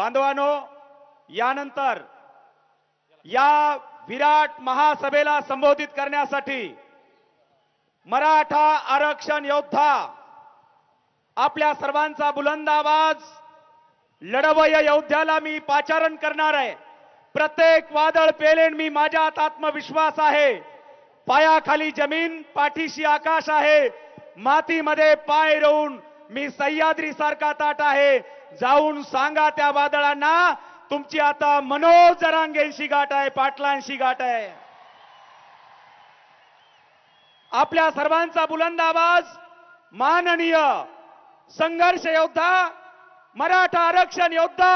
बांधवांनो, यानंतर या विराट महासभेला संबोधित करण्यासाठी मराठा आरक्षण योद्धा आपल्या सर्वांचा बुलंद आवाज लढवय योद्ध्याला मी पाचारण करणार आहे. प्रत्येक वादळ पेलेन मी, माझ्यात आत्मविश्वास आहे. पायाखाली जमीन, पाठीशी आकाश आहे. मातीमध्ये पाय रोवून मी सह्याद्री सारखा ताट आहे. जाऊन सांगा त्या वादळांना, तुमची आता मनोज जरांगेंशी गाठ आहे, पाटलांशी गाठ आहे. आपल्या सर्वांचा बुलंद आवाज माननीय संघर्ष योद्धा, मराठा आरक्षण योद्धा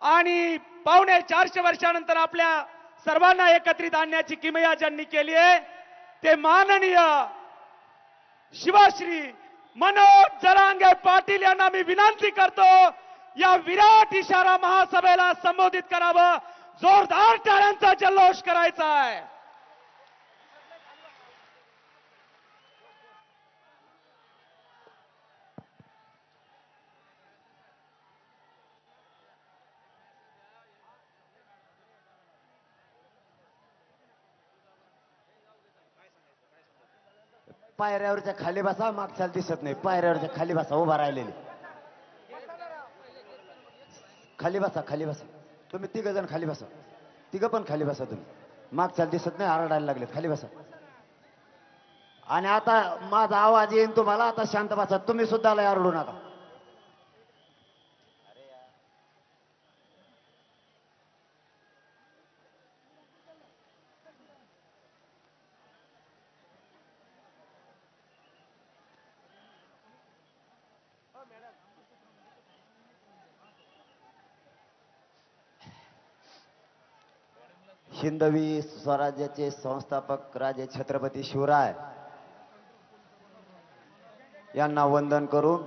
आणि 450 वर्षानंतर आपल्या सर्वांना एकत्रित आणण्याची किमया ज्यांनी केली आहे ते माननीय शिवश्री मनोज जरांगे पाटील यांना मी विनंती करतो, या विराट इशारा महासभेला संबोधित करावं. जोरदार टाळ्यांचा जल्लोष करायचा आहे. पायऱ्यावरच्या खाली बसा, मागच्याला दिसत नाही. पायऱ्यावरच्या खाली बसा, उभा राहिलेले. खाली बसा, खाली बसा. तुम्ही 3 जण खाली बसा. 3 पण खाली बसा. तुम्ही मागच्याला दिसत नाही, आरडायला लागलेत. खाली बसा. आणि आता माझा आवाज येईन तुम्हाला. आता शांत बसा. तुम्ही सुद्धा लय आरडू नका. हिंदवी स्वराज्याचे संस्थापक राजे छत्रपती शिवराय यांना वंदन करून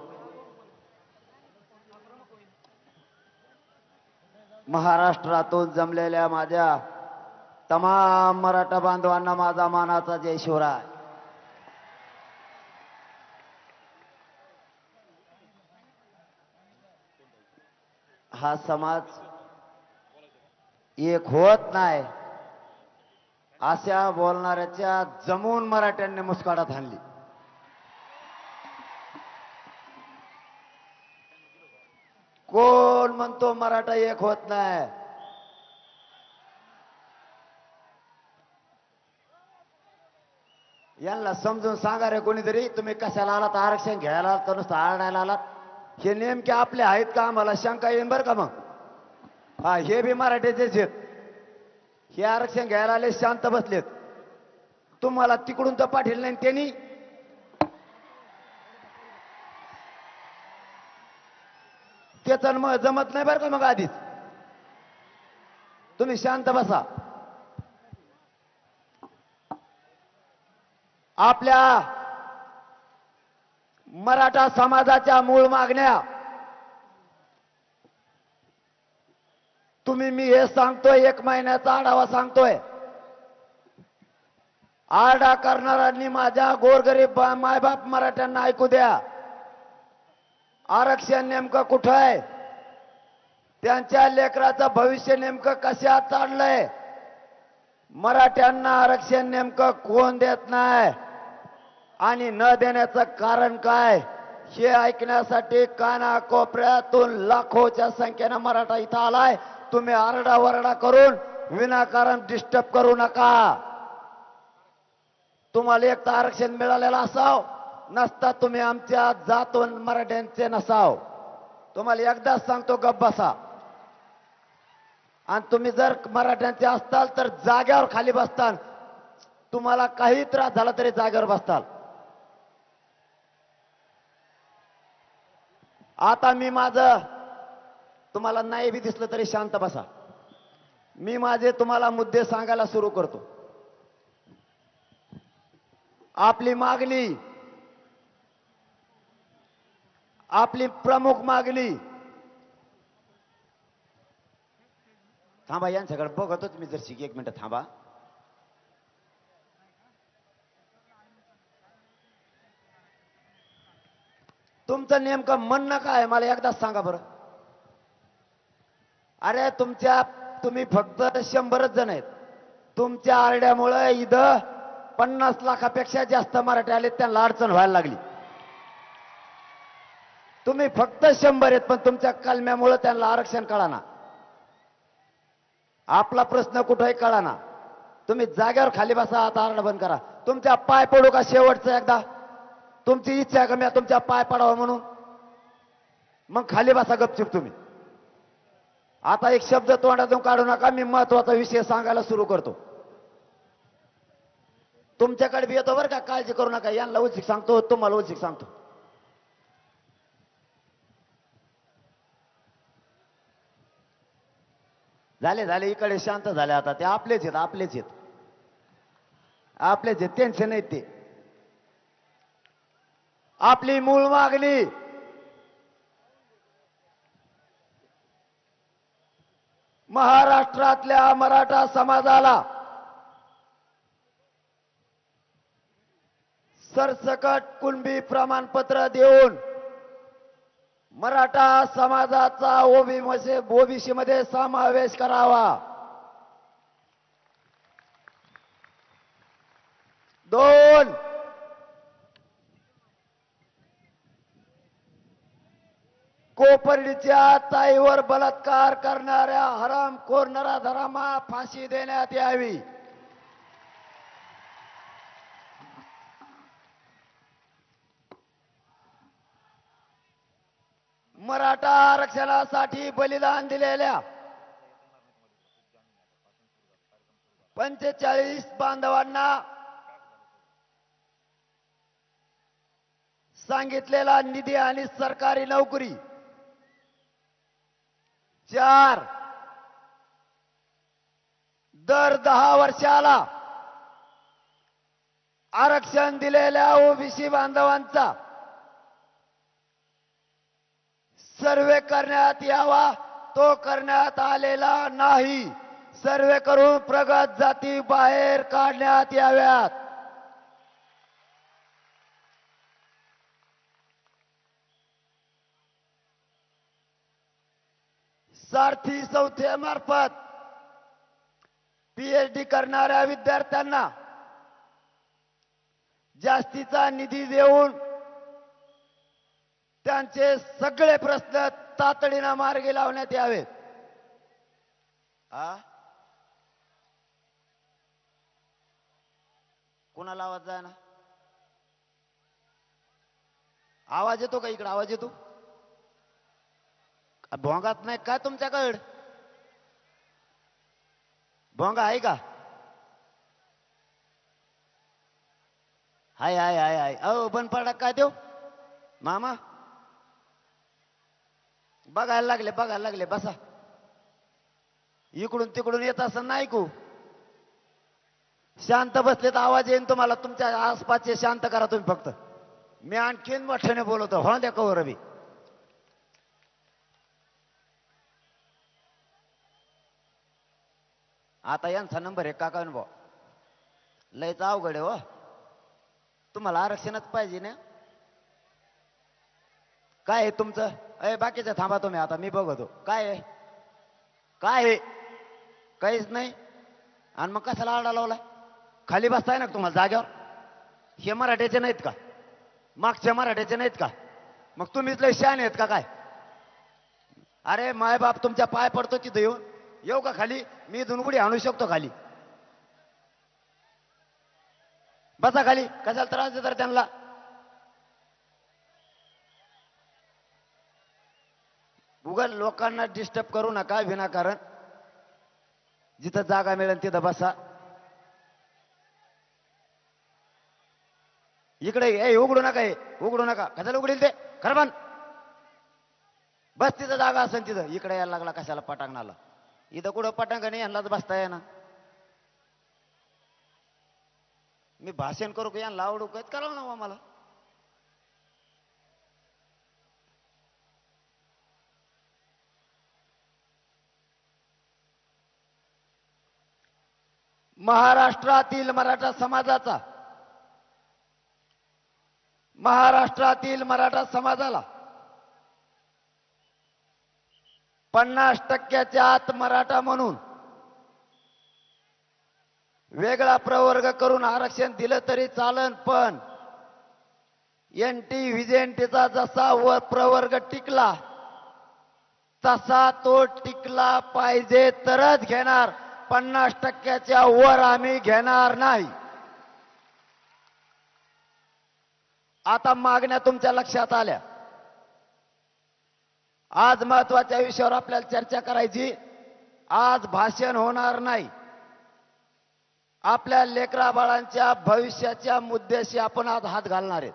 महाराष्ट्रातून जमलेल्या माझ्या तमाम मराठा बांधवांना माझा मानाचा जय शिवराय. हा समाज एक होत नाही अशा बोलणाऱ्याच्या जमून मराठ्यांनी मुस्काडात हाणली. कोण म्हणतो मराठा एक होत नाही? यांना समजून सांगा रे कोणीतरी. तुम्ही कशाला आलात? आरक्षण घ्यायला आलात का नुसतं आरडायला आलात? हे नेमके आपले आहेत का? आम्हाला शंका येईन बरं का मग. हा, हे बी मराठीचेच आहेत. हे आरक्षण घ्यायला आले, शांत बसलेत. तुम्हाला तिकडून तर पाठील नाही त्यांनी. त्याच मग जमत नाही बरं का मग. आधीच तुम्ही शांत बसा. आपल्या मराठा समाजाच्या मूळ मागण्या तुम्ही, मी हे सांगतोय, 1 महिन्याचा आढावा सांगतोय. आरडा करणाऱ्यांनी माझ्या गोरगरीब मायबाप मराठ्यांना ऐकू द्या. आरक्षण नेमकं कुठं आहे? त्यांच्या लेकराचं भविष्य नेमकं कशात चाललंय? मराठ्यांना आरक्षण नेमकं कोण देत नाही आणि न देण्याचं कारण काय हे ऐकण्यासाठी कानाकोपऱ्यातून लाखोच्या संख्येनं मराठा इथं आलाय. तुम्ही आरडाओरडा करून विनाकारण डिस्टर्ब करू नका. तुम्हाला एक तर आरक्षण मिळालेलं असाव, नसता तुम्ही आमच्या जातून मराठ्यांचे नसाव. तुम्हाला एकदाच सांगतो, गप्प बसा. आणि तुम्ही जर मराठ्यांचे असताल तर जाग्यावर खाली बसताल. तुम्हाला काही त्रास झाला तरी जाग्यावर बसताल. आता मी माझं तुम्हाला नाही बी दिसलं तरी शांत बसा. मी माझे तुम्हाला मुद्दे सांगायला सुरू करतो. आपली मागणी, आपली प्रमुख मागणी, थांबा यांच्याकडे बघतोच मी. जर 1 मिनिट थांबा. तुमचं नेमकं म्हणणं काय मला एकदाच सांगा बरं. अरे तुम्ही फक्त 100च जण आहेत. तुमच्या आरड्यामुळे इथं 50 लाखापेक्षा जास्त मराठी आले, त्यांना अडचण व्हायला लागली. तुम्ही फक्त 100 आहेत, पण तुमच्या कलम्यामुळे त्यांना आरक्षण कळाना. आपला प्रश्न कुठेही कळाना. तुम्ही जाग्यावर खाली बसा. आता आरडा बंद करा. तुमच्या पाय पडू का शेवटचं एकदा? तुमची इच्छा आहे का मी तुमच्या पाय पडावं म्हणून? मग खाली बसा गपचूप तुम्ही. आता एक शब्द तोंडातून काढू नका. मी महत्वाचा विषय सांगायला सुरू करतो. तुमच्याकडे बी येतो बरं का, काळजी करू नका. यांना उचित सांगतो, तुम्हाला उचित सांगतो. झाले इकडे शांत झाले. आता ते आपलेच आहेत. टेन्शन नाही. ते आपली मूळ मागणी महाराष्ट्रातल्या मराठा समाजाला सरसकट कुणबी प्रमाणपत्र देऊन मराठा समाजाचा ओबीसी मध्ये समावेश करावा. 2, कोपर्डीच्या ताईवर बलात्कार करणाऱ्या हरामखोर नराधमांना फाशी देण्यात यावी. मराठा आरक्षणासाठी बलिदान दिलेल्या 45 बांधवांना सांगितलेला निधी आणि सरकारी नोकरी. 4, दर 10 वर्षाला आरक्षण दिलेल्या ओबीसी बांधवांचा सर्वे करण्यात यावा. तो करण्यात आलेला नाही. सर्वे करून प्रगत जाती बाहेर काढण्यात याव्यात. सारथी संस्थेमार्फत PhD करणाऱ्या विद्यार्थ्यांना जास्तीचा निधी देऊन त्यांचे सगळे प्रश्न तातडीने मार्गी लावण्यात यावेत. कोणाला आवाज जाय ना? आवाज येतो का इकडे? आवाज येतो? भोंगात नाही काय तुमच्याकडं? भोंगा आहे का? हाय हाय हाय हाय. अहो बंद पडा काय देऊ मामा? बघायला लागले. बसा. इकडून तिकडून येत असं नाही ऐकू. शांत बसले तर आवाज येईन तुम्हाला. तुमच्या आसपासचे शांत करा तुम्ही फक्त. मी आणखीन मोठ्याने बोलवतो. हो द्या कवर बी. आता यांचा नंबर आहे काका भाऊ. लयच अवघड आहे हो. तुम्हाला आरक्षणच पाहिजे ना? काय आहे तुमचं? बाकीचं थांबा तुम्ही. आता मी बघतो काय आहे. काहीच नाही. आणि मग कशाला आरडा लावला? खाली बसताय ना तुम्हाला जाग्यावर. हे मराठ्याचे नाहीत का? मागच्या मराठ्याचे नाहीत का? मग तुम्हीच लय शहाणे आहेत का काय? अरे मायबाप तुमच्या पाय पडतो तिथं येऊ का खाली? मी दुनगुडी आणू शकतो खाली. बसा खाली. कशाला त्रास देतात त्यांना? उगाच लोकांना डिस्टर्ब करू नका विनाकारण. जिथं जागा मिळेल तिथं बसा. इकडे उघडू नका. कशाला उघडील ते? खरं बन. बस तिथं जागा असेल तिथं. इकडे यायला लागला कशाला पटांगणाला? इथं कुठं पटांग नाही. यांनाच बसता येईना. मी भाषण करू का यांना आवडू का? करावं ना मला. महाराष्ट्रातील मराठा समाजाला 50% आत मराठा म्हणून वेगळा प्रवर्ग करून आरक्षण दिलं तरी चालन, पण एनटी व्हीजेएनटीचा जसा वर प्रवर्ग टिकला तसा तो टिकला पाहिजे तरच घेणार. 50%च्या वर आम्ही घेणार नाही. आता मागण्या तुमच्या लक्षात आल्या. आज महत्वाच्या विषयावर आपल्याला चर्चा करायची. आज भाषण होणार नाही. आपल्या लेकरा बाळांच्या भविष्याच्या मुद्द्याशी आपण आज हात घालणार आहेत.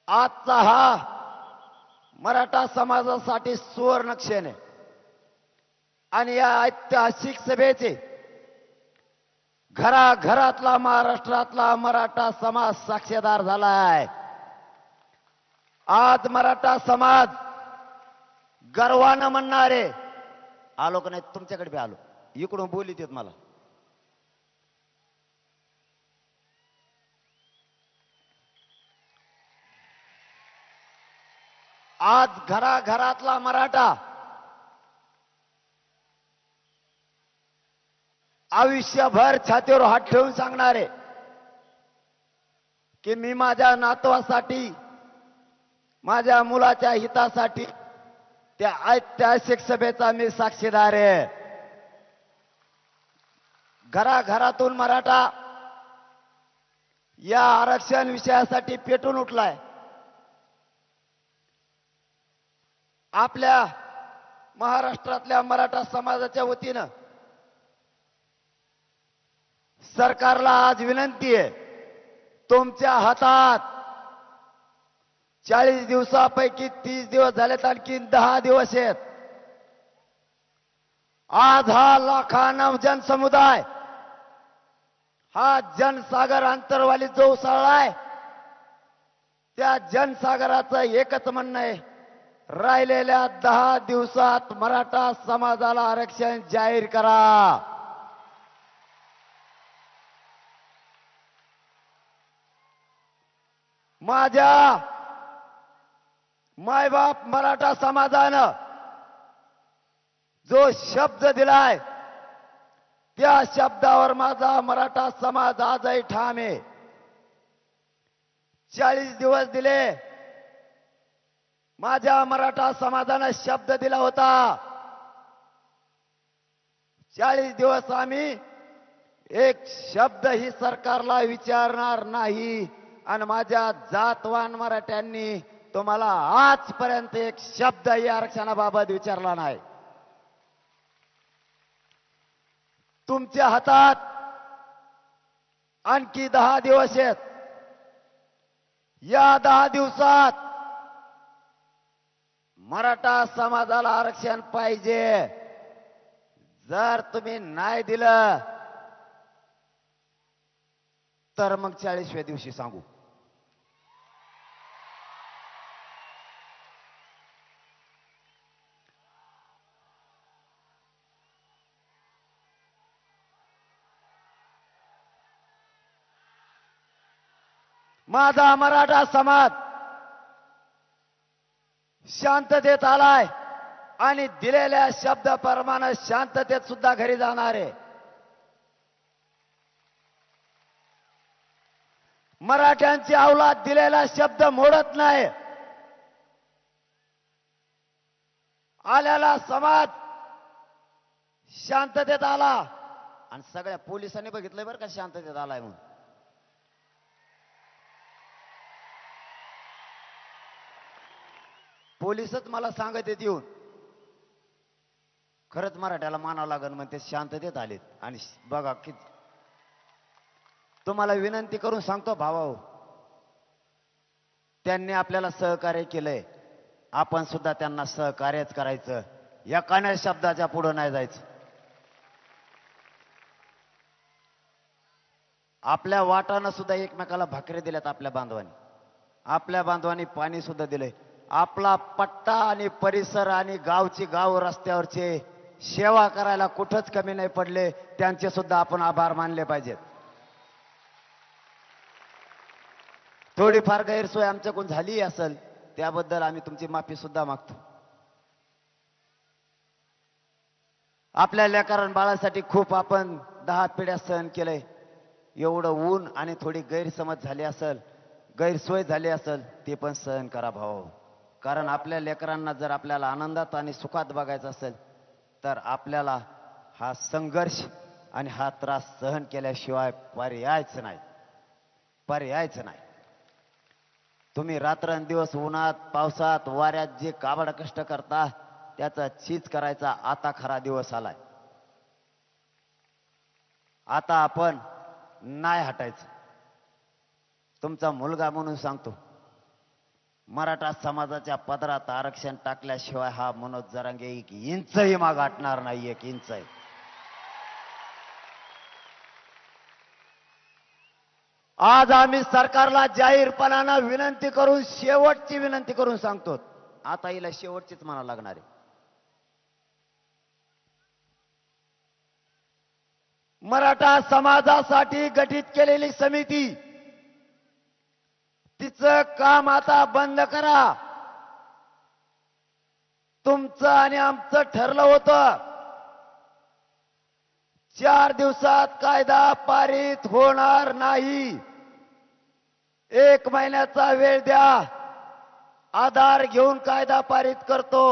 आजचा हा मराठा समाजासाठी सुवर्ण क्षण आहे आणि या ऐतिहासिक सभेचे घराघरातला महाराष्ट्रातला मराठा समाज साक्षीदार झाला आहे. आज मराठा समाज गर्वानं म्हणणारे आलो का नाही, तुमच्याकडे बी आलो, इकडून बोलीत येत मला. आज घराघरातला मराठा आयुष्यभर छातीवर हात ठेवून सांगणारे की मी माझ्या नातवासाठी, माझ्या मुलाच्या हितासाठी त्या ऐतिहासिक सभेचा मी साक्षीदार आहे. घराघरातून मराठा या आरक्षण विषयासाठी पेटून उठलाय. आपल्या महाराष्ट्रातल्या मराठा समाजाच्या वतीनं सरकारला आज विनंती आहे, तुमच्या हातात 40 दिवसापैकी 30 दिवस झालेत, आणखी 10 दिवस आहेत. आज हा लाखांना जनसमुदाय, हा जनसागर आंतरवाली जो उसळलाय, त्या जनसागराचं एकच म्हणणं आहे, राहिलेल्या 10 दिवसात मराठा समाजाला आरक्षण जाहीर करा. माझ्या मायबाप मराठा समाजानं जो शब्द दिलाय त्या शब्दावर माझा मराठा समाज आजही ठाम आहे. 40 दिवस दिले. माझ्या मराठा समाजानं शब्द दिला होता, 40 दिवस आम्ही एक शब्द ही सरकारला विचारणार नाही. आणि माझ्या जातवान मराठ्यांनी तुम्हाला आजपर्यंत एक शब्द या आरक्षणाबाबत विचारला नाही. तुमच्या हातात आणखी 10 दिवस आहेत. या 10 दिवसात मराठा समाजाला आरक्षण पाहिजे. जर तुम्ही नाही दिलं तर मग 40व्या दिवशी सांगू. माझा मराठा समाज शांततेत आलाय आणि दिलेल्या शब्दाप्रमाणे शांततेत सुद्धा घरी जाणार आहे. मराठ्यांची अवलाद दिलेला शब्द मोडत नाही. आलेला समाज शांततेत आला आणि सगळ्या पोलिसांनी बघितलंय बरं का शांततेत आलाय म्हणून. पोलिसच मला सांगत येत येऊन खरंच मराठ्याला मानावं लागेल म्हणते शांततेत आलेत. आणि बघा की तुम्हाला विनंती करून सांगतो भावाओ, त्यांनी आपल्याला सहकार्य केलंय, आपण सुद्धा त्यांना सहकार्यच करायचं. एकाने शब्दाच्या पुढे नाही जायचं. आपल्या वाटानं सुद्धा एकमेकाला भाकरी दिल्यात. आपल्या बांधवांनी पाणी सुद्धा दिलंय. आपला पट्टा आणि परिसर आणि गावची गाव रस्त्यावरचे सेवा करायला कुठंच कमी नाही पडले. त्यांचे सुद्धा आपण आभार मानले पाहिजेत. थोडीफार गैरसोय आमच्याकडून झाली असेल त्याबद्दल आम्ही तुमची माफी सुद्धा मागतो. आपल्या लेकरां बाळासाठी खूप आपण 10 पिढ्या सहन केलंय. एवढं ऊन आणि थोडी गैरसमज झाली असेल, गैरसोय झाली असेल, ते पण सहन करा भाऊ. कारण आपल्या लेकरांना जर आपल्याला आनंदात आणि सुखात बघायचं असेल तर आपल्याला हा संघर्ष आणि हा त्रास सहन केल्याशिवाय पर्यायच नाही, पर्यायच नाही. तुम्ही रात्रंदिवस उन्हात पावसात वाऱ्यात जे काबाड कष्ट करता त्याचा चीज करायचा आता खरा दिवस आलाय. आता आपण नाही हटायचं. तुमचा मुलगा म्हणून सांगतो, मराठा समाजाच्या पदरात आरक्षण टाकल्याशिवाय हा मनोज जरांगे 1 इंचही माग हटणार नाही, 1 इंचही. आज आम्ही सरकारला जाहीरपणानं विनंती करून, शेवटची विनंती करून सांगतो, आता हिला शेवटचीच म्हणा लागणार आहे. मराठा समाजासाठी गठीत केलेली समिती, तिचं काम आता बंद करा. तुमचं आणि आमचं ठरलं होतं 4 दिवसात कायदा पारित होणार नाही. 1 महिन्याचा वेळ द्या, आधार घेऊन कायदा पारित करतो.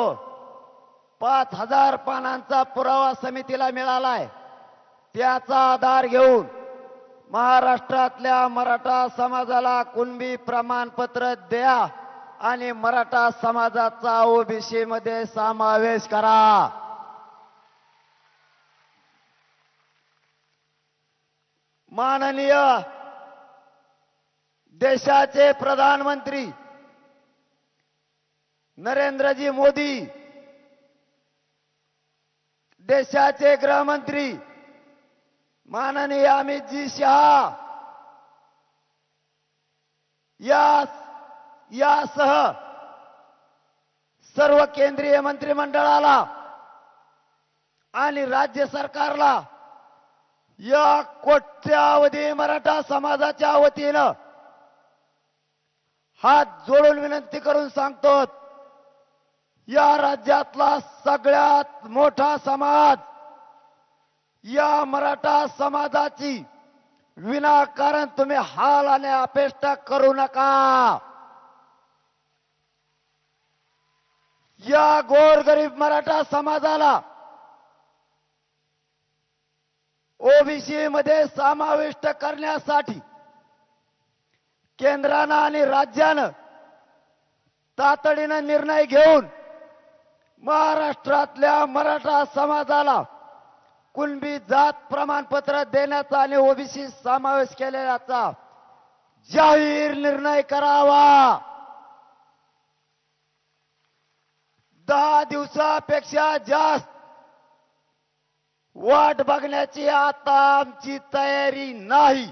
5000 पानांचा पुरावा समितीला मिळालाय. त्याचा आधार घेऊन महाराष्ट्रातल्या मराठा समाजाला कुणबी प्रमाणपत्र द्या आणि मराठा समाजाचा ओबीसी मध्ये समावेश करा. माननीय देशाचे प्रधानमंत्री नरेंद्रजी मोदी, देशाचे गृहमंत्री माननीय अमितजी शहा यासह सर्व केंद्रीय मंत्रिमंडळाला आणि राज्य सरकारला या कोट्यावधी मराठा समाजाच्या वतीनं हात जोडून विनंती करून सांगतो, या राज्यातला सगळ्यात मोठा समाज, या मराठा समाजाची विनाकारण तुम्ही हाल आणि अपेष्टा करू नका. या गोरगरीब मराठा समाजाला ओबीसी मध्ये समाविष्ट करण्यासाठी केंद्रानं आणि राज्यानं तातडीनं निर्णय घेऊन महाराष्ट्रातल्या मराठा समाजाला कुणबी जात प्रमाणपत्र देण्याचा आणि ओबीसी समावेश केलेल्याचा जाहीर निर्णय करावा. 10 दिवसापेक्षा जास्त वाट बघण्याची आता आमची तयारी नाही.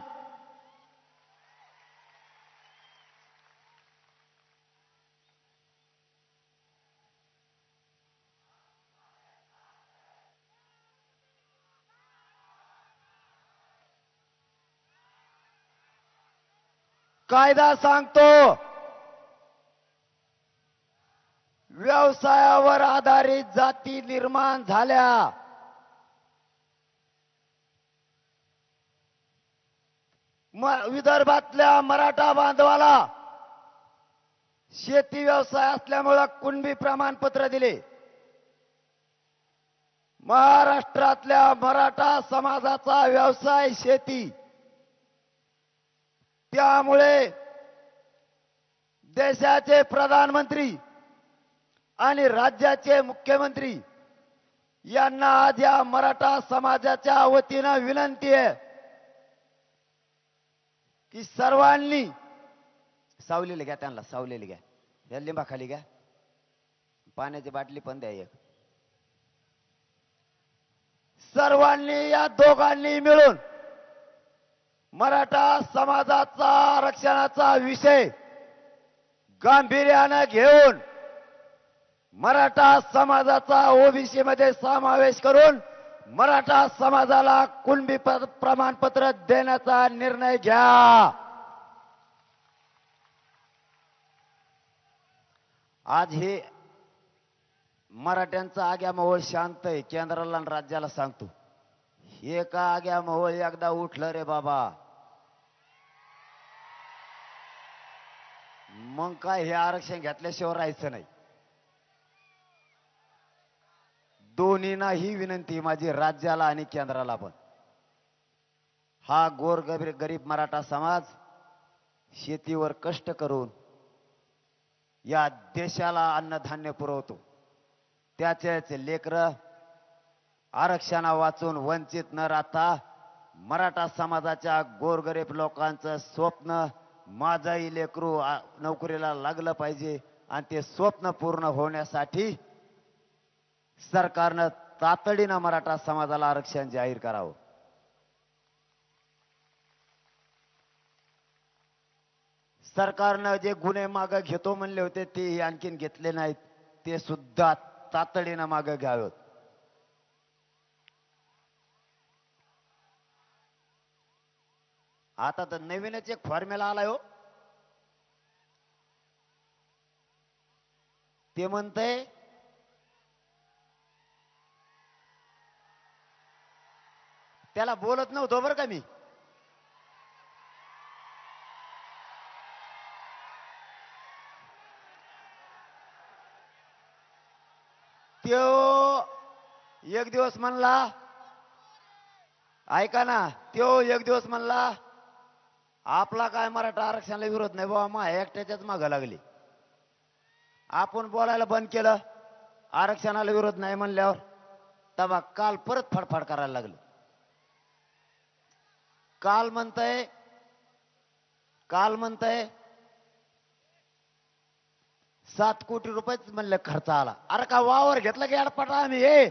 कायदा सांगतो, व्यवसायावर आधारित जाती निर्माण झाल्या. विदर्भातल्या मराठा बांधवाला शेती व्यवसाय असल्यामुळे कुणबी प्रमाणपत्र दिले. महाराष्ट्रातल्या मराठा समाजाचा व्यवसाय शेती, त्यामुळे देशाचे प्रधानमंत्री आणि राज्याचे मुख्यमंत्री यांना आज या मराठा समाजाच्या वतीनं विनंती आहे की सर्वांनी सावलीला घ्या, त्यांना सावलीला घ्या, या लिंबाखाली घ्या, पाण्याची बाटली पण द्या एक. सर्वांनी या दोघांनी मिळून मराठा समाजाचा आरक्षणाचा विषय गांभीर्यानं घेऊन मराठा समाजाचा ओबीसी मध्ये समावेश करून मराठा समाजाला कुणबी प्रमाणपत्र देण्याचा निर्णय घ्या. आज हे मराठ्यांचा आग्या मोहोळ शांत आहे, केंद्राला आणि राज्याला सांगतो. हे का आग्या मोहोळ एकदा उठलं रे बाबा, मग काय हे आरक्षण घेतल्याशिवाय राहायचं नाही. दोन्हींना ही विनंती माझी, राज्याला आणि केंद्राला पण. हा गरीब मराठा समाज शेतीवर कष्ट करून या देशाला अन्नधान्य पुरवतो. त्याचेच लेकरं आरक्षणा वाचून वंचित न राहता मराठा समाजाच्या गोरगरीब लोकांचं स्वप्न, माझाही लेकरू नोकरीला लागलं पाहिजे, आणि ते स्वप्न पूर्ण होण्यासाठी सरकारनं तातडीनं मराठा समाजाला आरक्षण जाहीर करावं. सरकारनं जे गुन्हे मागे घेतो म्हणले होते ते आणखीन घेतले नाहीत, ते सुद्धा तातडीनं मागे घ्यावेत. आता तर नवीनच एक फॉर्म्युला आलाय हो. ते म्हणतंय त्याला बोलत नव्हतो बरं का मी. त्यो एक दिवस म्हणला, ऐका ना, त्यो एक दिवस म्हणला आपला काय मराठा आरक्षणाला विरोध नाही बाबा, मा एकट्याच्याच मागं लागली. आपण बोलायला बंद केलं, आरक्षणाला विरोध नाही म्हणल्यावर तबा काल परत फडफड करायला लागलं. काल म्हणतंय 7 कोटी रुपयेच म्हणलं खर्च आला. अरे का वावर घेतला की अडपटा आम्ही हे.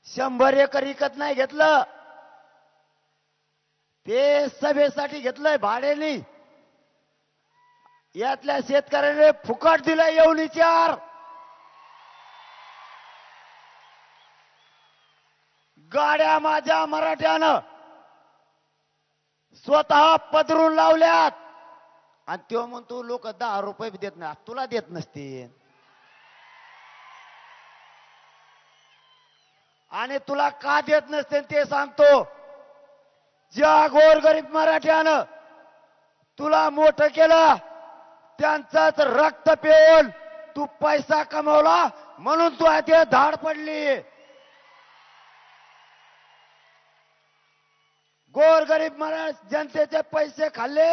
शंभर एकर विकत नाही घेतलं, ते सभेसाठी घेतलंय भाड्याने. यातल्या शेतकऱ्याने फुकट दिलंय येऊन चार. गाड्या माझ्या मराठ्यानं स्वतः पदरून लावल्यात, आणि तो म्हणतो लोक 10 रुपये देत नाही. तुला देत नसतील, आणि तुला का देत नसते ते सांगतो. ज्या गोरगरीब मराठ्यानं तुला मोठं केलं त्यांचाच रक्त पिऊन तू पैसा कमवला, म्हणून तू आता धाड पडली. गोरगरीब जनतेचे पैसे खाल्ले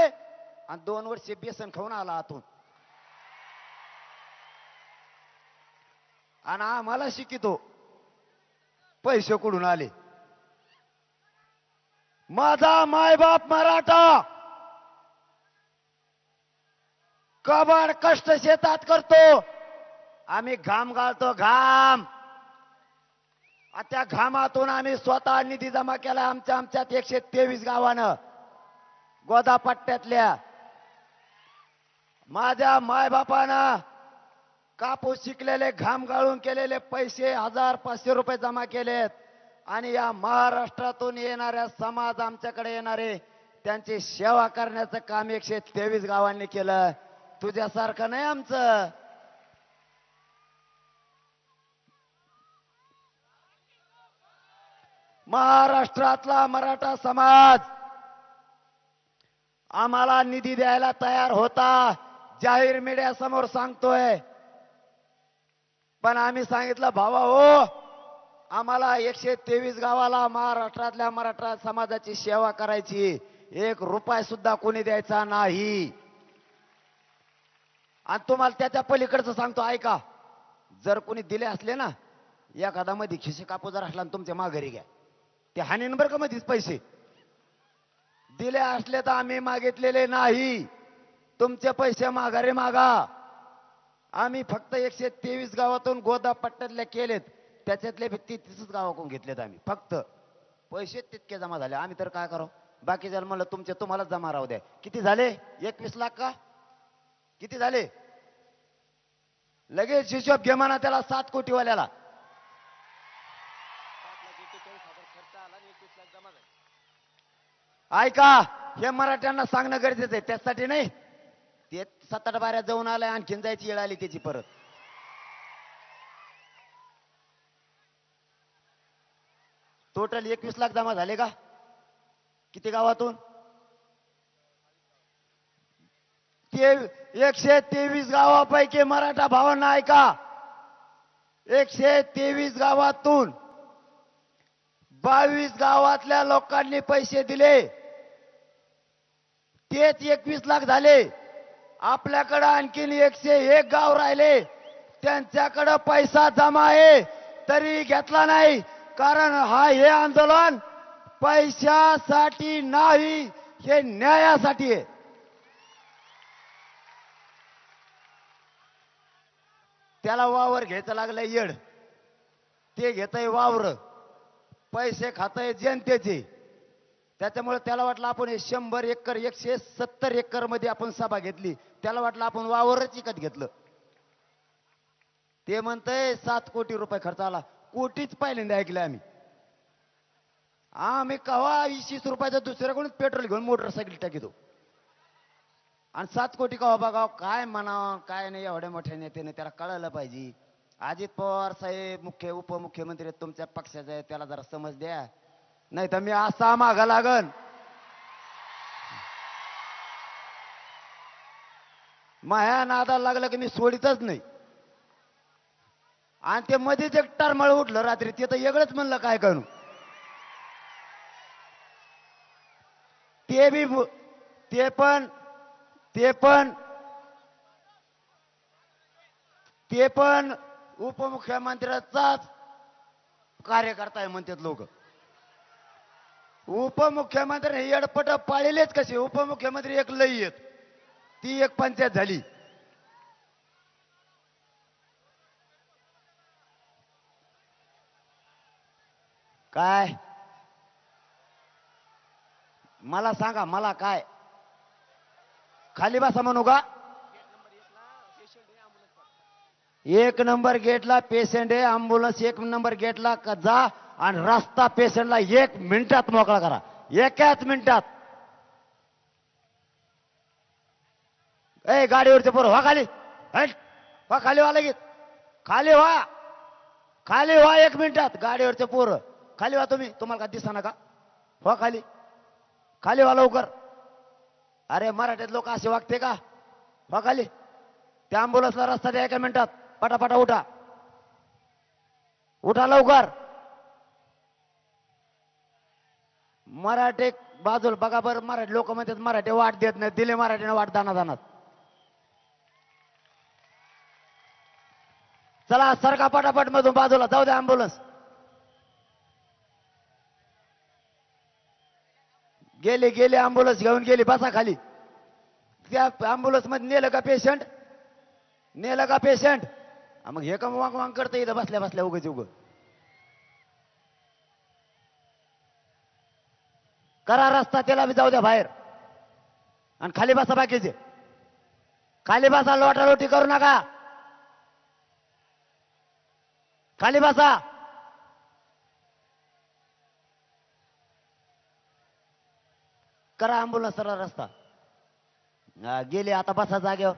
आणि 2 वर्ष बेसन खाऊन आला आतून, आणि आम्हाला शिकितो पैसे कुठून आले. माझा मायबाप मराठा कबाड कष्ट शेतात करतो, आम्ही घाम गाळतो, घाम. त्या घामातून आम्ही स्वतः निधी जमा केला आमच्यात 123 गावानं गोदापट्ट्यातल्या. माझ्या मायबापानं कापूस शिकलेले घाम गाळून केलेले पैसे 1000-500 रुपये जमा केलेत, आणि या महाराष्ट्रातून येणाऱ्या समाज आमच्याकडे येणारे त्यांची सेवा करण्याचं काम 123 गावांनी केलं. तुझ्यासारखं नाही आमचं. महाराष्ट्रातला मराठा समाज आम्हाला निधी द्यायला तयार होता, जाहीर मीडिया समोर सांगतोय. पण आम्ही सांगितलं भावा हो, आम्हाला 123 गावाला महाराष्ट्रातल्या मराठा समाजाची सेवा करायची, 1 रुपया सुद्धा कोणी द्यायचा नाही. आणि तुम्हाला त्याच्या पलीकडचं सांगतो ऐका, जर कोणी दिले असले ना, एखादा मध्ये खिसे कापू जर असला तुमच्या माघारी घ्या, ते हानीन बरं का मध्येच पैसे दिले असले तर आम्ही मागितलेले नाही. तुमचे पैसे माघारी मागा. आम्ही फक्त 123 गावातून गोदापट्ट्यातले केलेत, त्याच्यातले 33 गावातून घेतलेत आम्ही. फक्त पैसे तितके जमा झाले. आम्ही तर काय करू, बाकी जर म्हणलं तुमचे तुम्हालाच जमा राहू द्या. किती झाले? 21 लाख का किती झाले? लगेच हिशोब घे म्हणा त्याला 7 कोटीवाल्याला. ऐका, हे मराठ्यांना सांगणं गरजेचं आहे, त्यासाठी नाही 7-8 बाऱ्या जाऊन आलाय, आणखीन जायची वेळ आली त्याची परत. टोटल 21 लाख जमा झाले का? किती गावातून? 123 गावापैकी मराठा भावांना ऐका, 123 गावातून 22 गावातल्या लोकांनी पैसे दिले, तेच 21 लाख झाले. आपल्याकडे आणखीन 101 गाव राहिले, त्यांच्याकडे पैसा जमा आहे तरी घेतला नाही. कारण हे आंदोलन पैशासाठी नाही, हे न्यायासाठी आहे. त्याला वावर घ्यायचं लागलंय येड, ते घेतय वावर, पैसे खातय जनतेचे. त्याच्यामुळे त्याला वाटलं आपण 100 एकर 170 एकर मध्ये आपण सभा घेतली, त्याला वाटलं आपण वावरच विकत घेतलं. ते म्हणतंय 7 कोटी रुपये खर्च आला. कोटीच पहिल्यांदा ऐकले आम्ही. आम्ही कवा 20 रुपयाचं दुसऱ्याकडून पेट्रोल घेऊन मोटरसायकल टाकितो, आणि 7 कोटी कवा बघाव. काय म्हणावं काय नाही, एवढ्या मोठ्या नेत्याने त्याला कळायला पाहिजे. अजित पवार साहेब उपमुख्यमंत्री तुमच्या पक्षाचे आहे, त्याला जरा समज द्या, नाही तर मी असा मागा लागन. माया नादाला लागलं की मी सोडितच नाही. आणि ते मध्येच एक टरमळ उठलं रात्री, ते तर वेगळंच म्हणलं काय करू. ते पण उपमुख्यमंत्र्याचाच कार्यकर्ता आहे म्हणतात लोक. उपमुख्यमंत्री येडपट पाळलेच कसे. उपमुख्यमंत्री एक लई येत, ती एक पंचायत झाली. काय मला सांगा, मला काय खाली बसा म्हणू का? 1 नंबर गेटला पेशंट आहे, अँब्युलन्स 1 नंबर गेटला जा आणि रस्ता पेशंटला 1 मिनिटात मोकळा करा, 1 मिनिटात. ए गाडीवरचे पोरं व्हा खाली, व्हा खाली, व्हा लगेच खाली व्हा, खाली व्हा 1 मिनिटात. गाडीवरचे पोरं खाली व्हा. तुम्हाला का दिसा ना का? व्हा खाली, खाली व्हा लवकर. अरे मराठीत लोक असे वागते का? व्हा खाली. त्या अँब्युलन्सला रस्ता द्या 1 मिनिटात. पटापटा उठा, उठा लवकर. मराठी बाजूला बघा बरं. मराठी लोक म्हणतात मराठी वाट देत नाही, दिले मराठीने वाट दानात. चला सरका पटापट मधून बाजूला, जाऊ द्या अँब्युलन्स. गेली अँब्युलन्स घेऊन गेली, बसा खाली. त्या अँब्युलन्स मध्ये नेलं का पेशंट? नेलं का पेशंट? मग हे का वांग वांग करतं इथं बसल्या बसल्या उग करा रस्ता, त्याला बी जाऊ द्या बाहेर. आणि खाली बसा, बाकीचे खाली बसा, लोटालोटी करू नका, खाली बसा. करा अँब्युलन्स रस्ता. गेले आता, बसा जागेवर.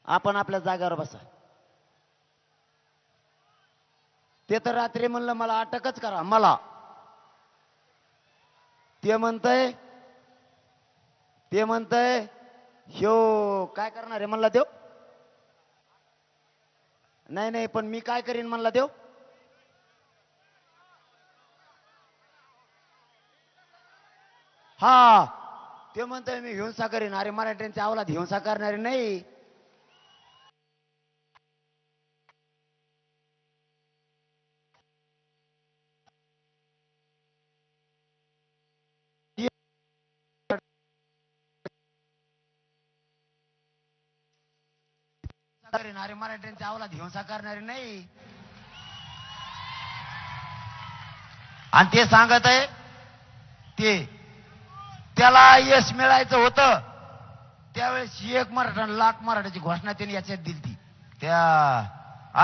आपण आपल्या जागेवर बसा. ते तर रात्री म्हणलं मला अटकच करा मला. ते म्हणतंय ह्यो काय करणार आहे म्हणला देव. नाही पण मी काय करीन म्हणला देव. हा ते म्हणतोय मी हिंसा करीन. अरे मराठ्यांच्या अवलाद हिंसा करणारे नाही. अरे मराठ्यांच्या अवलाद हिंसा करणारे नाही. आणि ते सांगत आहे त्याला यश मिळायचं होतं त्यावेळेस 1 लाख मराठ्याची घोषणा त्यांनी याच्यात दिली त्या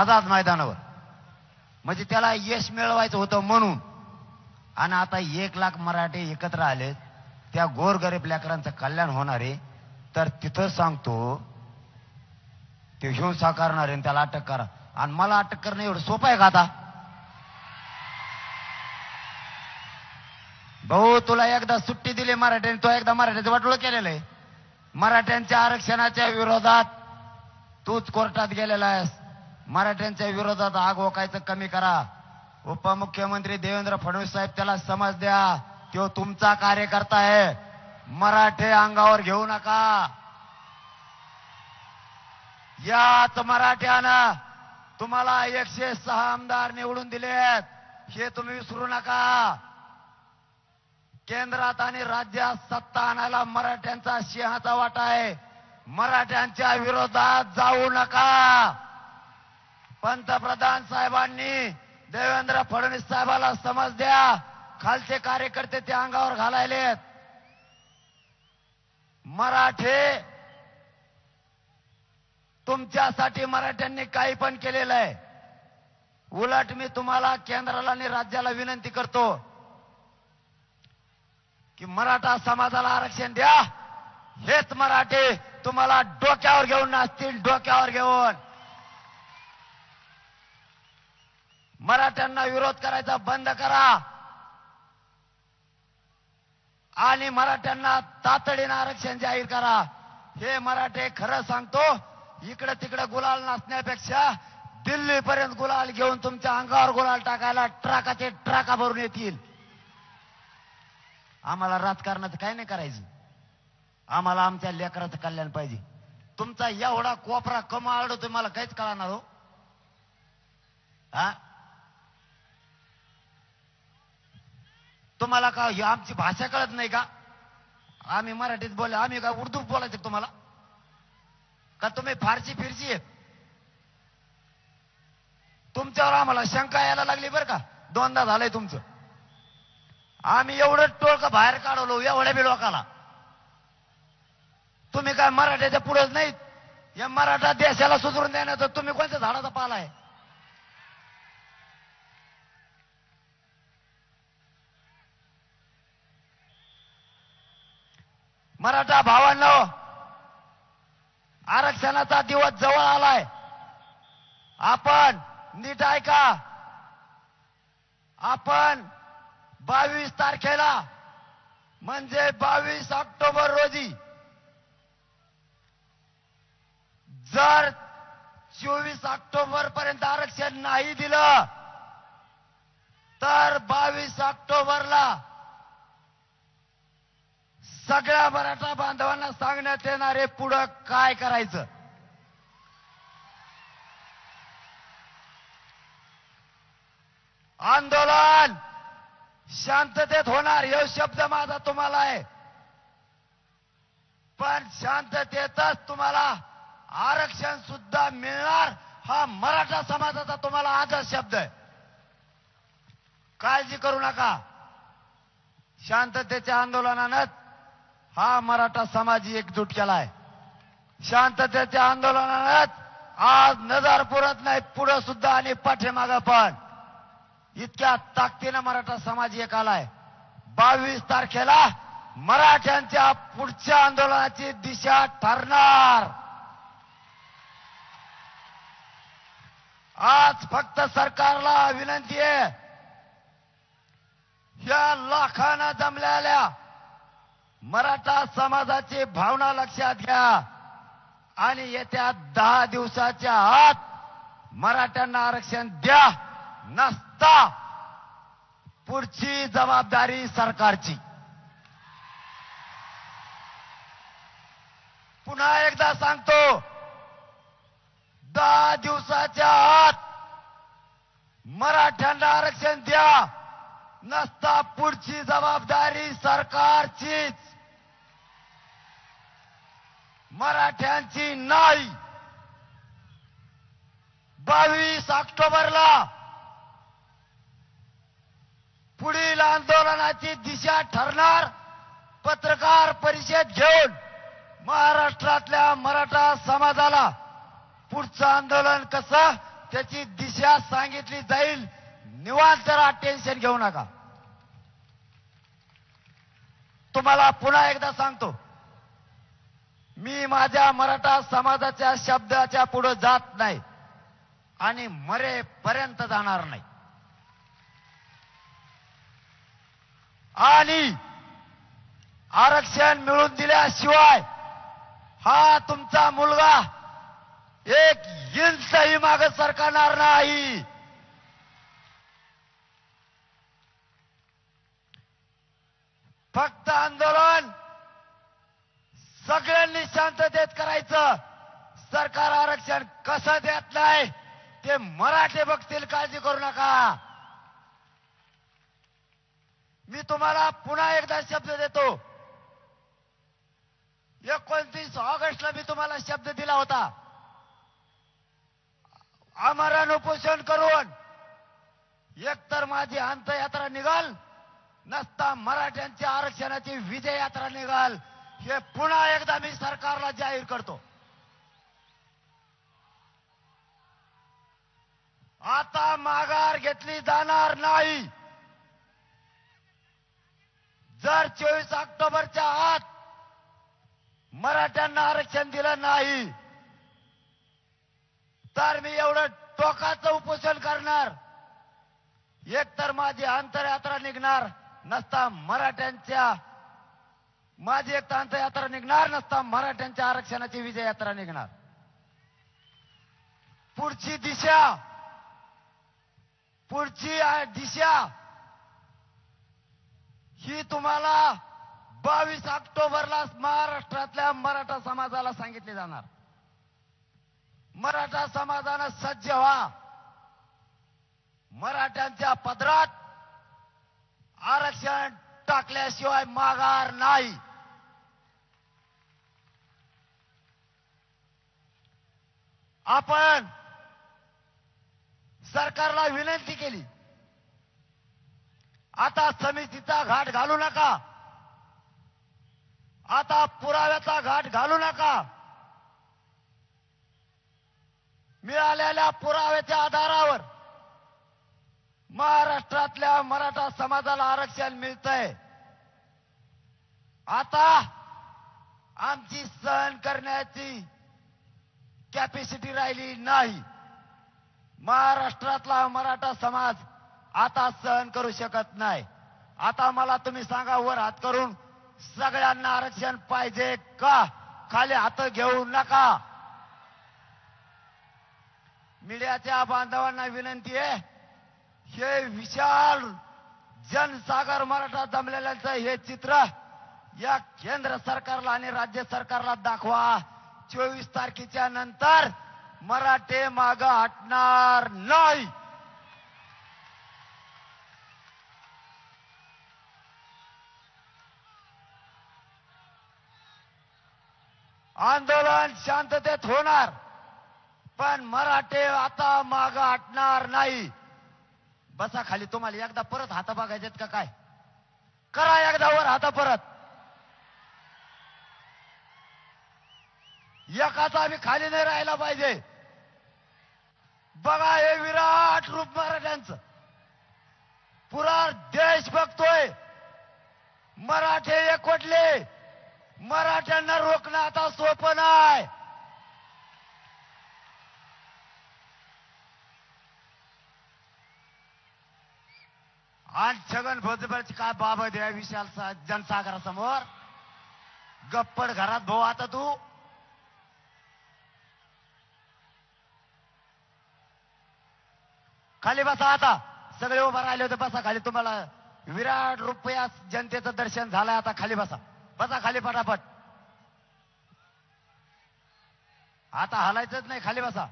आझाद मैदानावर. म्हणजे त्याला यश मिळवायचं होतं म्हणून. आणि आता 1 लाख मराठे एकत्र आले, त्या गोरगरीब लेकरांचं कल्याण होणार आहे. तर तिथं सांगतो ते हिंसा करणार आहे त्याला अटक करा. आणि मला अटक करणं एवढं सोपं आहे का आता? भाऊ तुला एकदा सुट्टी दिली मराठ्याने, तो एकदा मराठ्याचं वाटोळ केलेलं आहे. मराठ्यांच्या आरक्षणाच्या विरोधात तूच कोर्टात गेलेला आहेस. मराठ्यांच्या विरोधात आग ओकायचं कमी करा. उपमुख्यमंत्री देवेंद्र फडणवीस साहेब त्याला समज द्या, तो तुमचा कार्यकर्ता आहे. मराठे अंगावर घेऊ नका. याच मराठ्यानं तुम्हाला 106 आमदार निवडून दिलेत, हे तुम्ही विसरू नका. केंद्रात आणि राज्यात सत्ता आणायला मराठ्यांचा सिंहाचा वाटा आहे. मराठ्यांच्या विरोधात जाऊ नका. पंतप्रधान साहेबांनी देवेंद्र फडणवीस साहेबाला समज द्या, खालचे कार्यकर्ते ते अंगावर घालायलेत. मराठे तुमच्यासाठी मराठ्यांनी काही पण केलेलं आहे. उलट मी तुम्हाला केंद्राला आणि राज्याला विनंती करतो की मराठा समाजाला आरक्षण द्या. हेच मराठे तुम्हाला डोक्यावर घेऊन नाचतील, डोक्यावर घेऊन. मराठ्यांना विरोध करायचा बंद करा आणि मराठ्यांना तातडीनं आरक्षण जाहीर करा. हे मराठे खरं सांगतो, इकडे तिकडे गुलाल नाचण्यापेक्षा दिल्लीपर्यंत गुलाल घेऊन तुमच्या अंगावर गुलाल टाकायला ट्रकाचे ट्रका भरून येतील. आम्हाला राजकारणाचं काय नाही करायचं. आम्हाला आमच्या लेकराचं कल्याण पाहिजे. तुमचा एवढा कोपरा कमाळतो तुम्हाला काहीच कळणार हो. तुम्हाला का आमची भाषा कळत नाही का? आम्ही मराठीत बोलले, आम्ही का उर्दू बोलायचं तुम्हाला का? तुम्ही फारसी फिरसी आहेत. तुमच्यावर आम्हाला शंका यायला लागली बरं का. 2दा झालंय तुमचं. आम्ही एवढं टोळकं बाहेर काढवलो एवढ्या बी लोकाला. तुम्ही काय मराठ्याच्या पुढेच नाहीत. या मराठा देशाला सुधारून देण्याचं तुम्ही कोणत्या झाडाचा पाला आहे? मराठा भावांनो, आरक्षणाचा दिवस जवळ आलाय. आपण नीट ऐका. आपण 22 तारखेला म्हणजे 22 ऑक्टोबर रोजी जर 24 ऑक्टोबर पर्यंत आरक्षण नाही दिलं तर 22 ऑक्टोबरला सगळ्या मराठा बांधवांना सांगण्यात येणारे पुढं काय करायचं. आंदोलन शांततेत होणार, हे शब्द माझा तुम्हाला आहे. पण शांततेतच तुम्हाला आरक्षण सुद्धा मिळणार, हा मराठा समाजाचा तुम्हाला आदर्श शब्द आहे. काळजी करू नका. शांततेच्या आंदोलनानंच हा मराठा समाज एकजूट केलाय. शांततेच्या आंदोलनानंच आज नजर पुरत नाही, पुढे सुद्धा आणि पाठीमागं पण इतक्या ताकदीनं मराठा समाज एक आलाय. 22 तारखेला मराठ्यांच्या पुढच्या आंदोलनाची दिशा ठरणार. आज फक्त सरकारला विनंती आहे, या लाखांना जमलेल्या मराठा समाजाची भावना लक्षात घ्या आणि येत्या 10 दिवसाच्या आत मराठ्यांना आरक्षण द्या. नसता पुढची जबाबदारी सरकारची. पुन्हा एकदा सांगतो, 10 दिवसाच्या आत मराठ्यांना आरक्षण द्या. नसता पुढची जबाबदारी सरकारचीच, मराठ्यांची नाही. 22 ऑक्टोबरला पुढील आंदोलनाची दिशा ठरणार. पत्रकार परिषद घेऊन महाराष्ट्रातल्या मराठा समाजाला पुढचं आंदोलन कसं त्याची दिशा सांगितली जाईल. निवांत राहा, टेन्शन घेऊ नका. तुम्हाला पुन्हा एकदा सांगतो, मी माझ्या मराठा समाजाच्या शब्दाच्या पुढे जात नाही आणि मरेपर्यंत जाणार नाही. आणि आरक्षण मिळवून दिल्याशिवाय हा तुमचा मुलगा एक इंचही मागे सरकणार नाही. फक्त आंदोलन सगळ्यांनी शांततेत करायचं. सरकार आरक्षण कसं देत नाही ते मराठे बघतील, काळजी करू नका. मी तुम्हाला पुन्हा एकदा शब्द देतो. 29 ऑगस्टला मी तुम्हाला शब्द दिला होता. आमरण उपोषण करून एकतर माझी अंत्ययात्रा निघाल, नसता मराठ्यांच्या आरक्षणाची विजय यात्रा निघाल. हे पुन्हा एकदा मी सरकारला जाहीर करतो. आता माघार घेतली जाणार नाही. जर 24 ऑक्टोबरच्या आत मराठ्यांना आरक्षण दिलं नाही तर मी एवढं टोकाचं उपोषण करणार. एकतर माझी अंतरयात्रा निघणार, नसता मराठ्यांच्या माझी एक अंतरयात्रा निघणार, नसता मराठ्यांच्या आरक्षणाची विजय यात्रा निघणार. पुढची दिशा ही तुम्हाला 22 ऑक्टोबरला महाराष्ट्रातल्या मराठा समाजाला सांगितले जाणार. मराठा समाजानं सज्ज व्हा. मराठ्यांच्या पदरात आरक्षण टाकल्याशिवाय माघार नाही. आपण सरकारला विनंती केली, आता समितीचा घाट घालू नका, आता पुराव्याचा घाट घालू नका. मिळालेल्या पुराव्याच्या आधारावर महाराष्ट्रातल्या मराठा समाजाला आरक्षण मिळतंय. आता आमची सहन करण्याची कॅपॅसिटी राहिली नाही. महाराष्ट्रातला मराठा समाज आता सहन करू शकत नाही. आता मला तुम्ही सांगा, वर हात करून, सगळ्यांना आरक्षण पाहिजे का? खाली हात घेऊ नका. मीडियाच्या बांधवांना विनंती आहे, हे विशाल जनसागर मराठा जमलेल्यांचं हे चित्र या केंद्र सरकारला आणि राज्य सरकारला दाखवा. 24 तारखेच्या नंतर मराठे मागं हटणार नाही. आंदोलन शांततेत होणार, पण मराठे आता मागं हटणार नाही. बसा खाली. तुम्हाला एकदा परत हात बघायचेत का काय? करा एकदा वर हात परत. एकाचा आम्ही खाली नाही राहायला पाहिजे. बघा हे विराट रूप मराठ्यांचं. पुरा देश बघतोय. मराठे एकवटले. मराठ्यांना रोखणं आता सोपं नाही. आणि छगन भुजबळची काय बाबत या विशाल जनसागरासमोर? गप्पड घरात भाऊ. आता तू खाली बसा. आता सगळे उभा राहिले होते, बसा खाली. तुम्हाला विराट रुपया जनतेचं दर्शन झालंय. आता खाली बसा. बसा खाली पटापट. आता हलायचंच नाही. खाली बसा.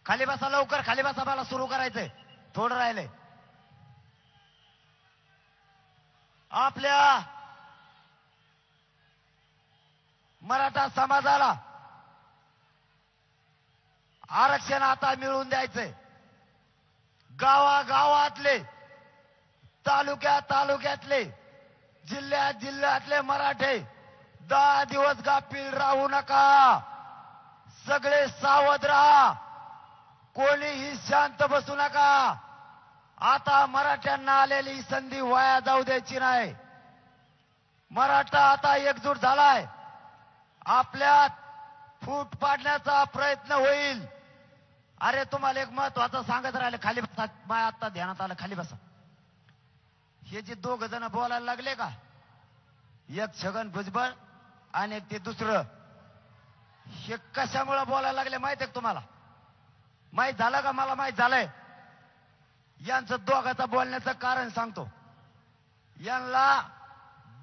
खाली बसा लवकर. खाली बसा. मला सुरू करायचंय. थोडं राहिलंय. आपल्या मराठा समाजाला आरक्षण आता मिळवून द्यायचंय. गावागावातले, तालुक्यातले, जिल्ह्यातले मराठे 10 दिवस गाफील राहू नका. सगळे सावध राहा. कोणीही शांत बसू नका. आता मराठ्यांना आलेली संधी वाया जाऊ द्यायची नाही. मराठा आता एकजूट झालाय. आपल्यात फूट पाडण्याचा प्रयत्न होईल. अरे तुम्हाला एक महत्वाचं सांगत राहिले, खाली बसा. माय आता ध्यानात आलं, खाली बसा. हे जे दोघ जण बोलायला लागले का, एक छगन भुजबळ आणि एक ते दुसरं, हे कशामुळे बोलायला लागले माहित आहे का तुम्हाला? माहित झालं का? मला माहित झालंय. यांचं दोघांचं बोलण्याचं कारण सांगतो. यांना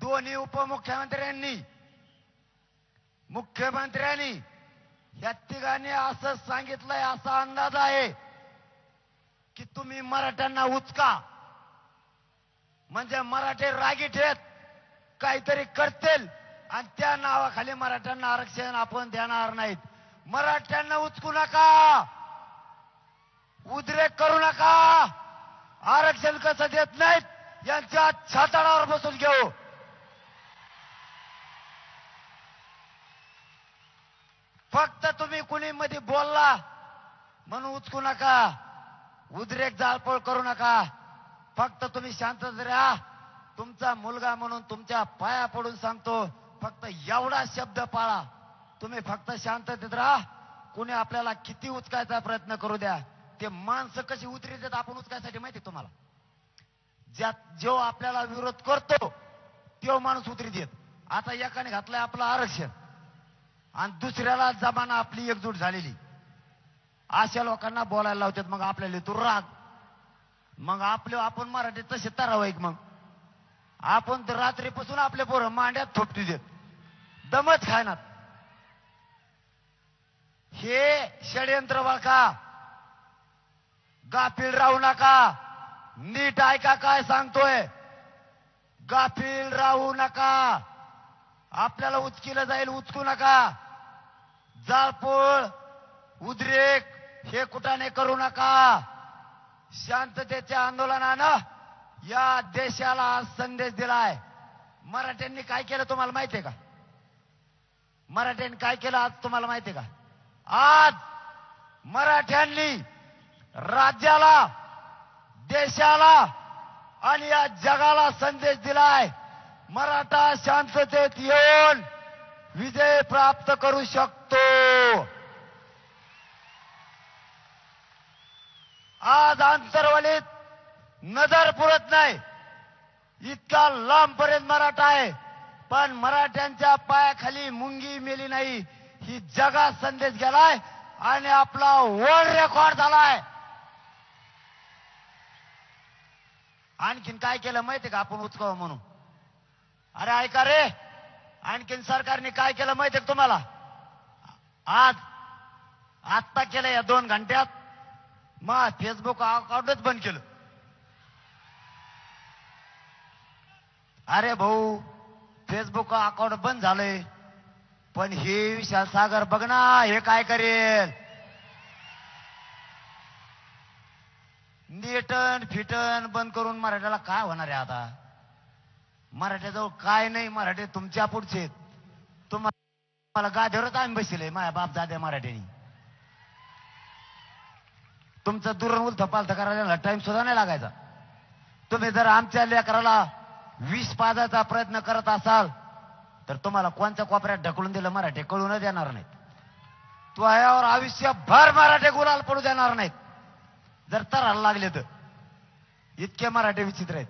दोन्ही उपमुख्यमंत्र्यांनी, मुख्यमंत्र्यांनी या तिघांनी असं सांगितलंय, असा अंदाज आहे की तुम्ही मराठ्यांना उचका, म्हणजे मराठे रागीट आहेत, काहीतरी करतील आणि त्या नावाखाली मराठ्यांना आरक्षण आपण देणार नाहीत. मराठ्यांना उचकू नका, उद्रेक करू नका. आरक्षण कसं देत नाहीत यांच्या छाताडावर बसून घेऊ. फक्त तुम्ही कुणी मध्ये बोलला म्हणून उचकू नका, उद्रेक जाळपोळ करू नका. फक्त तुम्ही शांततेत राहा. तुमचा मुलगा म्हणून तुमच्या पाया पडून सांगतो, फक्त एवढा शब्द पाळा. तुम्ही फक्त शांततेत राहा. कुणी आपल्याला किती उचकायचा प्रयत्न करू द्या. ते माणसं कशी उतरी देत आपण उचकायसाठी माहिती तुम्हाला? जो आपल्याला विरोध करतो तो माणूस उतरी देत. आता एकाने घातलंय आपलं आरक्षण आणि दुसऱ्याला जमाना आपली एकजूट झालेली, अशा लोकांना बोलायला लावतात. मग आपल्याला तो राग, मग आपण मराठी तसे तरावाईक. मग आपण तर रात्रीपासून आपले पोरं मांड्यात थोपटी देत, दमच खायनात. हे षडयंत्र ओळखा, गाफील राहू नका. नीट ऐका काय सांगतोय, गाफील राहू नका. आपल्याला उचकीला जाईल, उचकू नका. जाळपोळ, उद्रेक हे कुठाने करू नका. शांततेच्या आंदोलनानं या देशाला आज संदेश दिलाय. मराठ्यांनी काय केलं तुम्हाला माहितीये का? मराठ्यांनी काय केलं आज तुम्हाला माहितीये का? आज मराठ्यांनी राज्याला, देशाला आणि या जगाला संदेश दिलाय. मराठा शांततेत येऊन विजय प्राप्त करू शकतो. आज आंतरवलीत नजर पुरत नाही, इतका लांबपर्यंत मराठा आहे, पण मराठ्यांच्या पायाखाली मुंगी मेली नाही. ही जगात संदेश गेलाय आणि आपला वर्ल्ड रेकॉर्ड झालाय. आणखीन काय केलं माहितीये का आपण उचकावं म्हणून? अरे ऐका रे, आणखीन सरकारने काय केलं माहितीये का तुम्हाला? आत्ता केलं या 2 घंट्यात, मग फेसबुक अकाउंटच बंद केलं. अरे भाऊ, फेसबुक अकाउंट बंद झालंय, पण हे विशाल सागर बघ ना, हे काय करेल. नेटन फिटन बंद करून मराठ्याला काय होणार आहे आता? मराठ्याजवळ काय नाही, मराठी तुमच्या पुढचे. तुम्हाला गादीवरच आम्ही बसले, माझ्या बाप दाद्या मराठ्यांनी. तुमचं दुरण उलथ पालथ करायला टाइम सुद्धा नाही लागायचा. तुम्ही जर आमच्या लेकराला विष पाजायचा प्रयत्न करत असाल तर तुम्हाला कोणत्या कोपऱ्यात ढकलून दिलं मराठे कळून देणार नाहीत. तुझ्यावर आयुष्यभर मराठे गुलाल पडू देणार नाहीत जर तराला लागले तर. इतके मराठे विचित्र आहेत.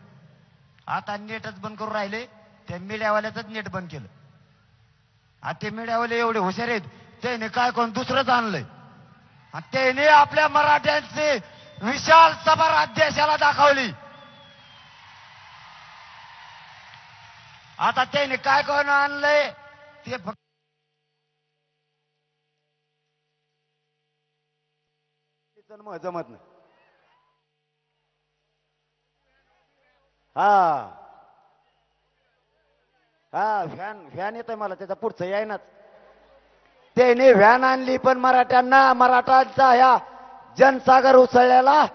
आता नेटच बंद करून राहिले, त्या मीडियावाल्याच नेट बंद केलं. आता ते मीडियावाले एवढे हुशार आहेत, त्याने काय कोण दुसरंच आणलंय. त्याने आपल्या मराठ्यांची विशाल सभा देशाला दाखवली. आता त्याने काय कोण आणलंय ते फक्त जमत नाही. हा व्हॅन येतोय मला, त्याचा पुढचं यायनाच. त्याने व्हॅन आणली, पण मराठ्यांचा ह्या जनसागर उसळल्याला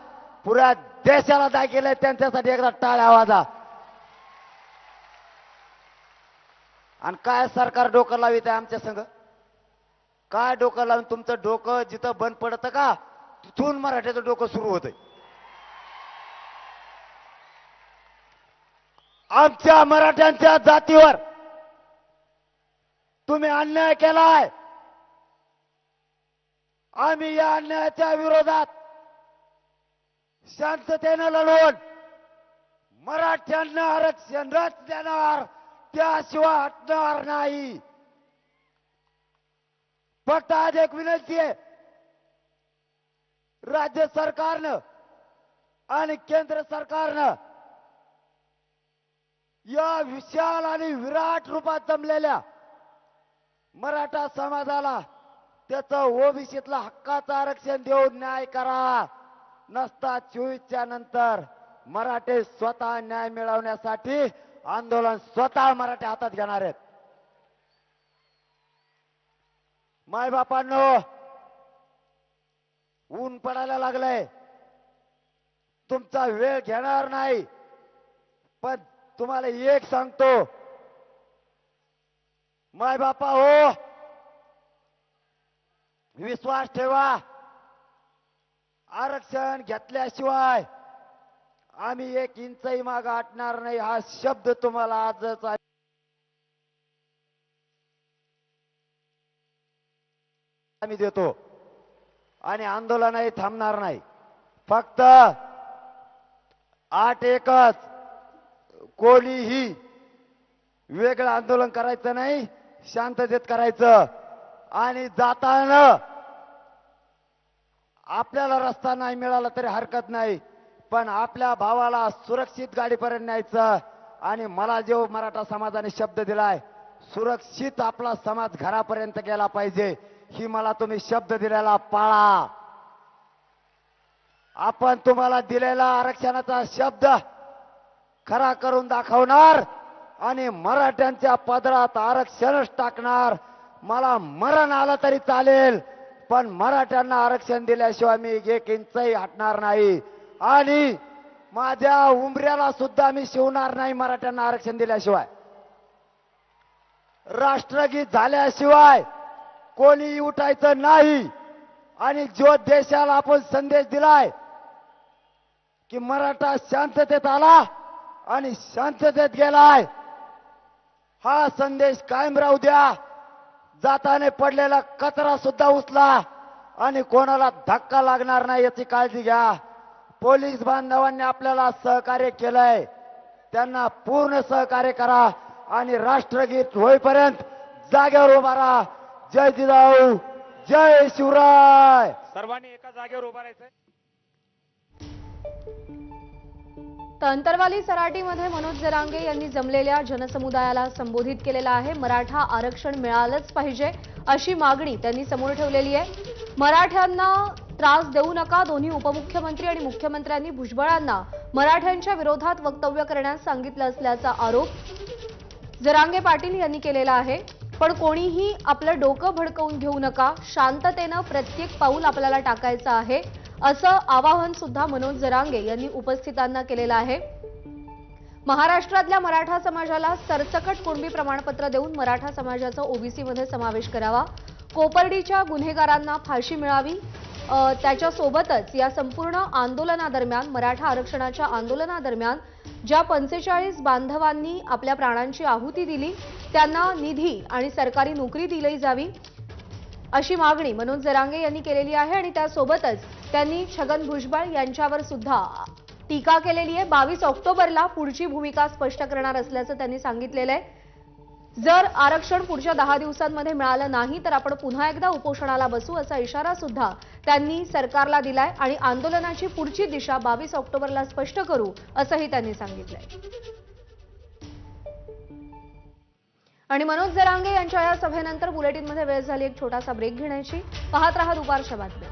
पुऱ्या देशाला दाखवलंय. त्यांच्यासाठी एकदा टाळ्या वाजा. आणि काय सरकार डोकं लावित आहे आमच्या संग? काय डोकं लावून? तुमचं डोकं जिथं बंद पडतं का तिथून मराठ्याचं डोकं सुरू होतंय. आमच्या मराठ्यांच्या जातीवर तुम्ही अन्याय केलाय. आम्ही या अन्यायाच्या विरोधात शांततेनं लढवून मराठ्यांना आरक्षणच देणार, त्याशिवाय हटणार नाही. फक्त आज एक विनंती आहे, राज्य सरकारनं आणि केंद्र सरकारनं या विशाल आणि विराट रूपात जमलेल्या मराठा समाजाला त्याचं ओबीसीतलं हक्काचं आरक्षण देऊन न्याय करा. नसता 24च्या नंतर मराठे स्वतः न्याय मिळवण्यासाठी आंदोलन स्वतः मराठे हातात घेणार आहेत. मायबापांनो, ऊन पडायला लागलंय, तुमचा वेळ घेणार नाही, पण तुम्हाला एक सांगतो, मायबापा हो, विश्वास ठेवा. आरक्षण घेतल्याशिवाय आम्ही 1 इंचही मागे हटणार नाही, हा शब्द तुम्हाला आजच आम्ही देतो. आणि आंदोलनही थांबणार नाही. फक्त 8-1च, कोणीही वेगळं आंदोलन करायचं नाही, शांततेत करायचं. आणि जाताना आपल्याला रस्ता नाही मिळाला तरी हरकत नाही, पण आपल्या भावाला सुरक्षित गाडीपर्यंत न्यायचं. आणि मला जो मराठा समाजाने शब्द दिलाय, सुरक्षित आपला समाज घरापर्यंत गेला पाहिजे, ही मला तुम्ही शब्द दिलेला पाळा. आपण तुम्हाला दिलेला आरक्षणाचा शब्द खरा करून दाखवणार आणि मराठ्यांच्या पदरात आरक्षणच टाकणार. मला मरण आलं तरी चालेल, पण मराठ्यांना आरक्षण दिल्याशिवाय मी 1 इंचही हटणार नाही. आणि माझ्या उंबऱ्याला सुद्धा मी शिवणार नाही मराठ्यांना आरक्षण दिल्याशिवाय. राष्ट्रगीत झाल्याशिवाय कोणी उठायचं नाही. आणि जो देशाला आपण संदेश दिलाय की मराठा शांततेत आला आणि शांततेत गेलाय, हा संदेश कायम राहू द्या. जाताने पडलेला कचरा सुद्धा उचला आणि कोणाला धक्का लागणार नाही याची काळजी घ्या. पोलीस बांधवांनी आपल्याला सहकार्य केलंय, त्यांना पूर्ण सहकार्य करा आणि राष्ट्रगीत होईपर्यंत जागेवर उभा राहा. जय जिजाऊ, जय शिवराय. सर्वांनी एका जागेवर उभा राहायचंय. तर अंतरवाली सराटीमध्ये मनोज जरांगे यांनी जमलेल्या जनसमुदायाला संबोधित केलेला आहे. मराठा आरक्षण मिळालंच पाहिजे अशी मागणी त्यांनी समोर ठेवलेली आहे. मराठ्यांना त्रास देऊ नका, दोन्ही उपमुख्यमंत्री आणि मुख्यमंत्र्यांनी भुजबळांना मराठ्यांच्या विरोधात वक्तव्य करण्यास सांगितलं असल्याचा आरोप जरांगे पाटील यांनी केलेला आहे. पण कोणीही आपलं डोकं भडकवून घेऊ नका, शांततेनं प्रत्येक पाऊल आपल्याला टाकायचं आहे, असं आवाहन सुद्धा मनोज जरांगे यांनी उपस्थितांना केलेलं आहे. महाराष्ट्रातल्या मराठा समाजाला सरसकट कुणबी प्रमाणपत्र देऊन मराठा समाजाचा ओबीसी मध्ये समावेश करावा. कोपर्डीच्या गुन्हेगारांना फाशी मिळावी. त्याच्यासोबतच या संपूर्ण आंदोलनादरम्यान, मराठा आरक्षणाच्या आंदोलनादरम्यान ज्या 45 बांधवांनी आपल्या प्राणांची आहुती दिली त्यांना निधी आणि सरकारी नोकरी दिली जावी अशी मागणी मनोज जरांगे यांनी केलेली आहे. आणि त्यासोबतच त्यांनी छगन भुजबळ यांच्यावर सुद्धा टीका केलेली आहे. 22 ऑक्टोबरला पुढची भूमिका स्पष्ट करणार असल्याचं त्यांनी सांगितलेलं आहे. जर आरक्षण पुढच्या 10 दिवसांमध्ये मिळालं नाही तर आपण पुन्हा एकदा उपोषणाला बसू असा इशारा सुद्धा त्यांनी सरकारला दिलाय. आणि आंदोलनाची पुढची दिशा 22 ऑक्टोबरला स्पष्ट करू असंही त्यांनी सांगितलंय. आणि मनोज जरांगे यांच्या या सभेनंतर बुलेटिनमध्ये वेळ झाली एक छोटासा ब्रेक घेण्याची. पाहत रहा दुपारच्या बातम्या.